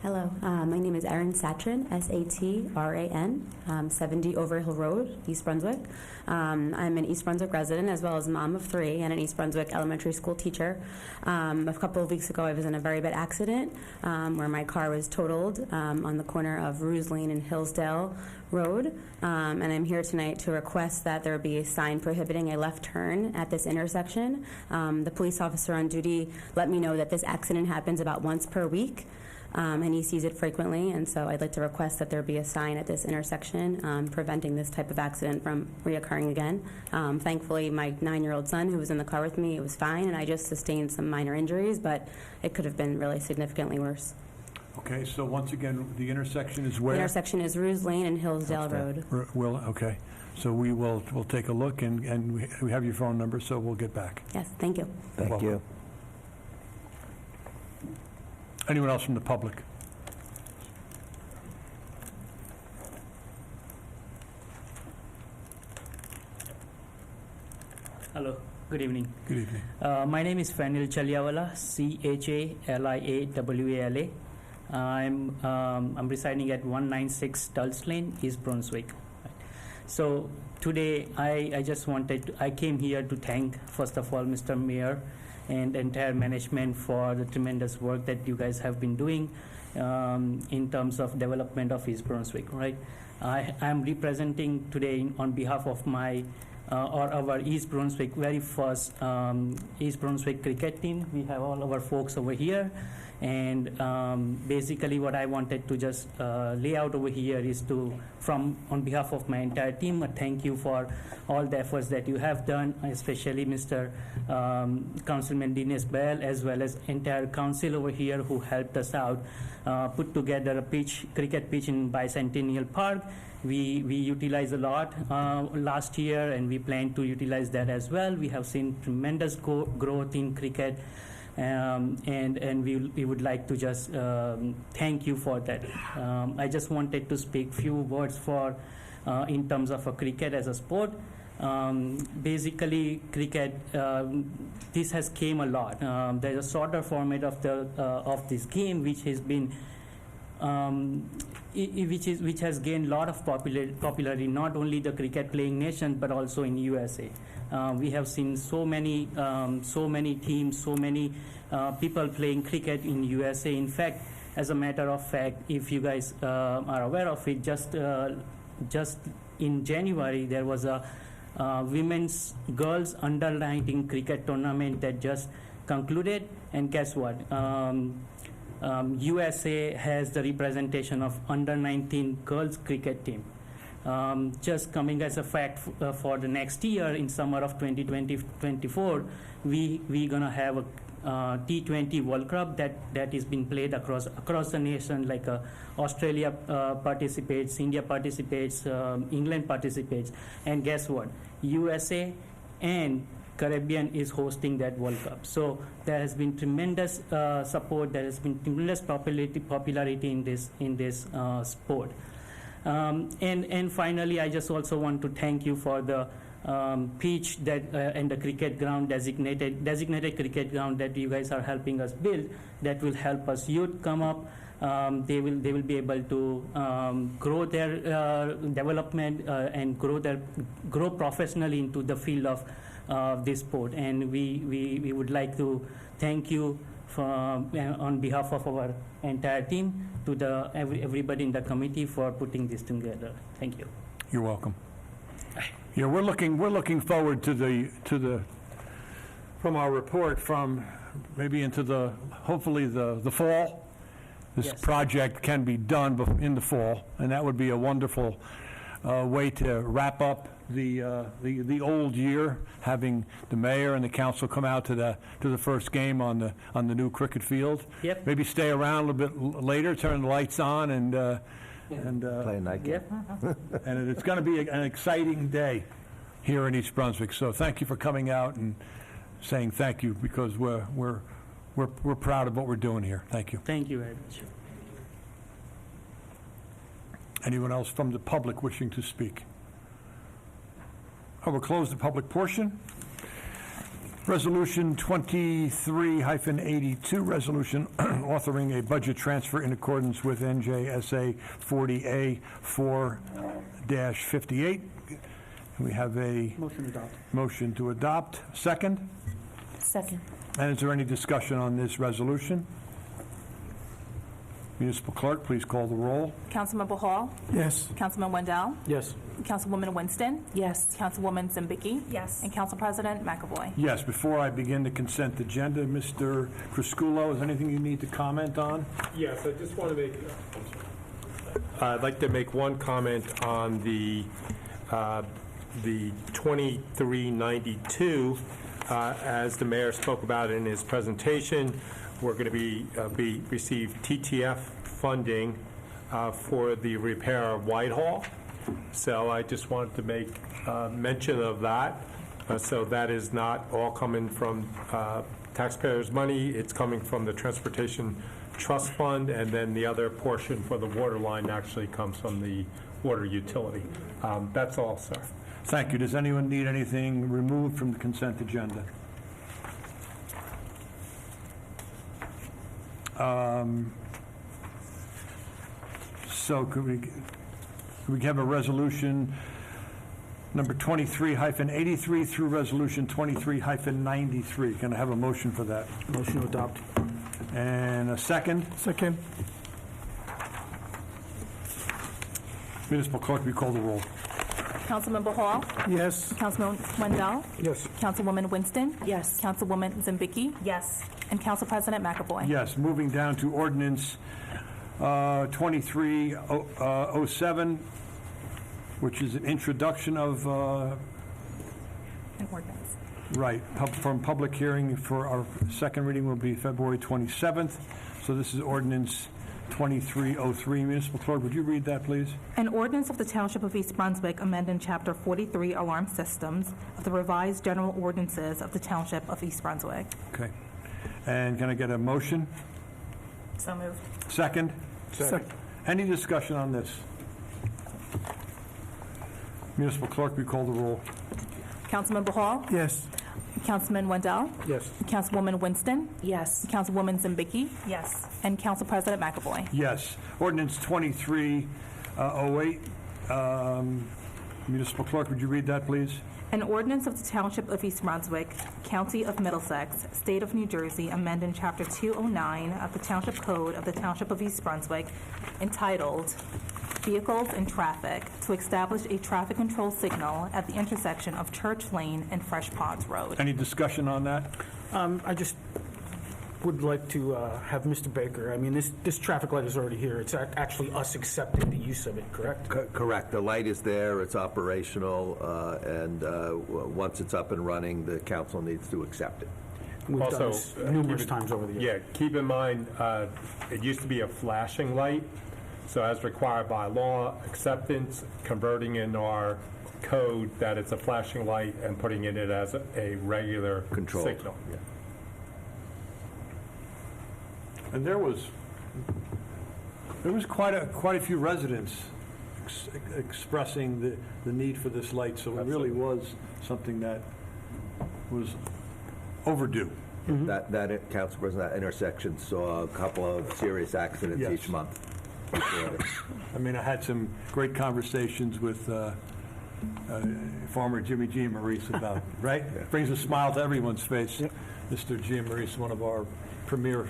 Hello, my name is Erin Satran, S-A-T-R-A-N, 70 Overhill Road, East Brunswick. I'm an East Brunswick resident as well as a mom of 3 and an East Brunswick elementary school teacher. A couple of weeks ago, I was in a very bad accident where my car was totaled on the corner of Ruse Lane and Hillsdale Road. And I'm here tonight to request that there be a sign prohibiting a left turn at this intersection. The police officer on duty let me know that this accident happens about once per week. And he sees it frequently, and so I'd like to request that there be a sign at this intersection preventing this type of accident from reoccurring again. Thankfully, my 9-year-old son, who was in the car with me, it was fine, and I just sustained some minor injuries, but it could have been really significantly worse. Okay, so once again, the intersection is where? The intersection is Ruse Lane and Hillsdale Road. Okay, so we'll take a look, and we have your phone number, so we'll get back. Yes, thank you. Thank you. Anyone else from the public? Hello, good evening. Good evening. My name is Fanil Chaliawala, Chaliawala. I'm residing at 196 Dulce Lane, East Brunswick. So today I came here to thank, first of all, Mr. Mayor and entire management for the tremendous work that you guys have been doing in terms of development of East Brunswick, right? I am representing today on behalf of my or our East Brunswick very first East Brunswick cricket team. We have all our folks over here, and basically what I wanted to just lay out over here is to, on behalf of my entire team, a thank you for all the efforts that you have done, especially Mr. Councilman Dinesh Bell, as well as entire council over here who helped us out, put together a cricket pitch in Bicentennial Park. We utilized a lot last year, and we plan to utilize that as well. We have seen tremendous growth in cricket, and we would like to just thank you for that. I just wanted to speak few words for in terms of a cricket as a sport. Basically, cricket, this has came a lot. There's a shorter format of this game, which has been which has gained a lot of popularity, not only the cricket playing nation, but also in USA. We have seen so many teams, so many people playing cricket in USA. In fact, as a matter of fact, if you guys are aware of it, just in January, there was a women's girls under 19 cricket tournament that just concluded, and guess what? USA has the representation of under 19 girls cricket team. Just coming as a fact for the next year, in summer of 2024, we gonna have a T20 World Cup that is being played across the nation. Like Australia participates, India participates, England participates, and guess what? USA and Caribbean is hosting that World Cup. So there has been tremendous support. There has been tremendous popularity in this sport. And finally, I just also want to thank you for the pitch that and the cricket ground designated cricket ground that you guys are helping us build. That will help us youth come up. They will be able to grow their development and grow professionally into the field of this sport. And we would like to thank you on behalf of our entire team to everybody in the committee for putting this together. Thank you. You're welcome. Yeah, we're looking forward to the from our report from maybe into hopefully the fall. This Yes. project can be done in the fall, and that would be a wonderful way to wrap up the old year, having the mayor and the council come out to the first game on the new cricket field. Yep. Maybe stay around a little bit later, turn the lights on, and Play a night game. Yep. and it's going to be an exciting day here in East Brunswick. So thank you for coming out and saying thank you, because we're proud of what we're doing here. Thank you. Thank you very much. Anyone else from the public wishing to speak? I will close the public portion. Resolution 23-82, resolution authoring a budget transfer in accordance with NJSA 40A 4-58. We have a motion to adopt. Second? Second. And is there any discussion on this resolution? Municipal Clerk, please call the roll. Councilmember Hall? Yes. Councilman Wendell? Yes. Councilwoman Winston? Yes. Councilwoman Zimbicki? Yes. And Council President McAvoy. Yes, before I begin the consent agenda, Mr. Crisculo, is there anything you need to comment on? Yes, I just want to I'd like to make one comment on the 2392. As the mayor spoke about in his presentation, we're going to receive TTF funding for the repair of Whitehall. So I just wanted to make mention of that. So that is not all coming from taxpayers' money. It's coming from the Transportation Trust Fund, and then the other portion for the water line actually comes from the water utility. That's all, sir. Thank you. Does anyone need anything removed from the consent agenda? So could we have a resolution number 23-83 through resolution 23-93? Can I have a motion for that? Motion to adopt. And a second? Second. Municipal Clerk, will you call the roll? Councilmember Hall, Yes. Councilman Wendell, Yes. Councilwoman Winston, Yes. Councilwoman Zambicki, Yes. and Council President McAvoy. Yes, moving down to ordinance 2307, which is an introduction of, An ordinance. right, from public hearing for our second reading will be February 27th. So this is ordinance 2303. Municipal Clerk, would you read that, please? An ordinance of the Township of East Brunswick amending Chapter 43 Alarm Systems of the revised general ordinances of the Township of East Brunswick. Okay. And can I get a motion? So moved. Second? Second. Any discussion on this? Municipal Clerk, we call the roll. Councilmember Hall, Yes. Councilman Wendell, Yes. Councilwoman Winston, Yes. Councilwoman Zambicki, Yes. and Council President McAvoy. Yes. Ordinance 2308. Municipal Clerk, would you read that, please? An ordinance of the Township of East Brunswick, County of Middlesex, State of New Jersey, amending Chapter 209 of the Township Code of the Township of East Brunswick, entitled Vehicles and Traffic, to establish a traffic control signal at the intersection of Church Lane and Fresh Ponds Road. Any discussion on that? I just would like to have Mr. Baker, I mean, this traffic light is already here. It's actually us accepting the use of it, correct? Correct. The light is there, it's operational, and once it's up and running, the council needs to accept it. We've done Also, this numerous times over the years. Yeah, keep in mind, it used to be a flashing light, so as required by law, acceptance, converting in our code that it's a flashing light and putting in it as a regular Controlled. signal. Yeah. And there was quite a few residents expressing the need for this light, so it really was something that was overdue. That, Council President, that intersection saw a couple of serious accidents Yes. each month. I mean, I had some great conversations with Farmer Jimmy Giammarise about, right? Brings a smile to everyone's face. Mr. Giammarise, one of our premier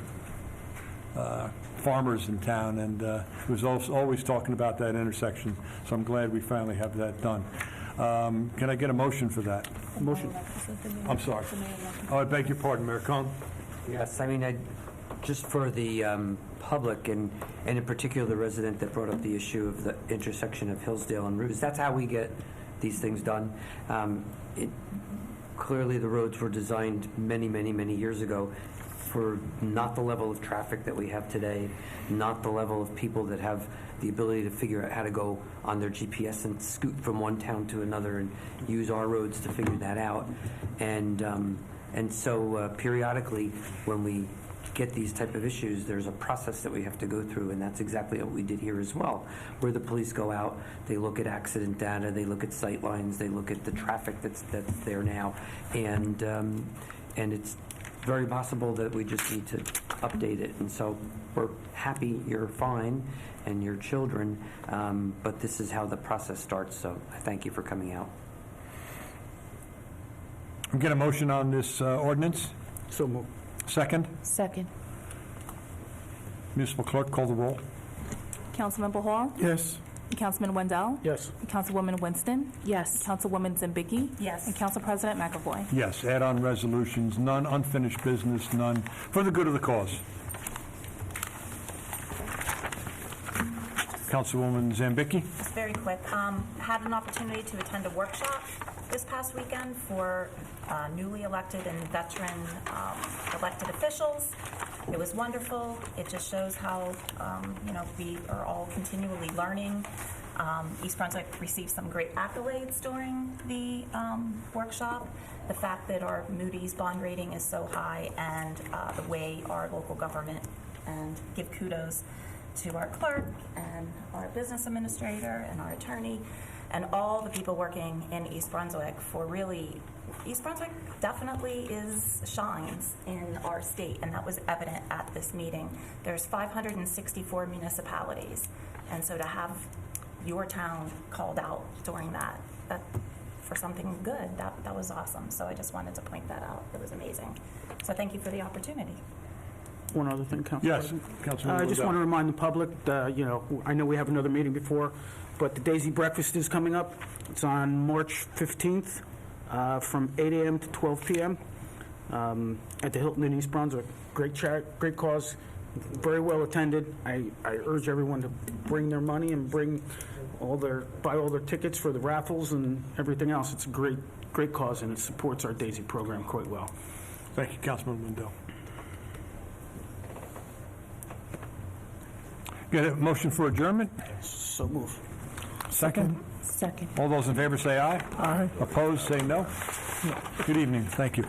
farmers in town, and was always talking about that intersection, so I'm glad we finally have that done. Can I get a motion for that? Motion. I'm sorry. Oh, I beg your pardon, Mayor Cohn. Yes, I mean, just for the public, and in particular the resident that brought up the issue of the intersection of Hillsdale and Ruse, that's how we get these things done. Clearly, the roads were designed many, many, many years ago for not the level of traffic that we have today, not the level of people that have the ability to figure out how to go on their GPS and scoot from one town to another and use our roads to figure that out. And so periodically, when we get these type of issues, there's a process that we have to go through, and that's exactly what we did here as well, where the police go out, they look at accident data, they look at sight lines, they look at the traffic that's there now, and it's very possible that we just need to update it. And so we're happy you're fine and your children, but this is how the process starts, so I thank you for coming out. Get a motion on this ordinance? So moved. Second? Second. Municipal Clerk, call the roll. Councilmember Hall, Yes. Councilman Wendell, Yes. Councilwoman Winston, Yes. Councilwoman Zambicki, Yes. and Council President McAvoy. Yes, add-on resolutions, none, unfinished business, none, for the good of the cause. Councilwoman Zambicki? Just very quick, had an opportunity to attend a workshop this past weekend for newly elected and veteran elected officials. It was wonderful. It just shows how, we are all continually learning. East Brunswick received some great accolades during the workshop. The fact that our Moody's bond rating is so high, and the way our local government, and give kudos to our clerk and our business administrator and our attorney and all the people working in East Brunswick for really, East Brunswick definitely shines in our state, and that was evident at this meeting. There's 564 municipalities, and so to have your town called out during that for something good, that was awesome. So I just wanted to point that out. It was amazing. So thank you for the opportunity. one other thing, Council Yes, President. Councilman I just want to Lindell. remind the public, I know we have another meeting before, but the Daisy Breakfast is coming up. It's on March 15th from 8 a.m. to 12 p.m. At the Hilton in East Brunswick. Great cause, very well attended. I urge everyone to bring their money and buy all their tickets for the raffles and everything else. It's a great cause, and it supports our Daisy program quite well. Thank you, Councilman Lindell. Get a motion for adjournment? So move. Second? Second. All those in favor say aye. Aye. Opposed, say no. Good evening. Thank you.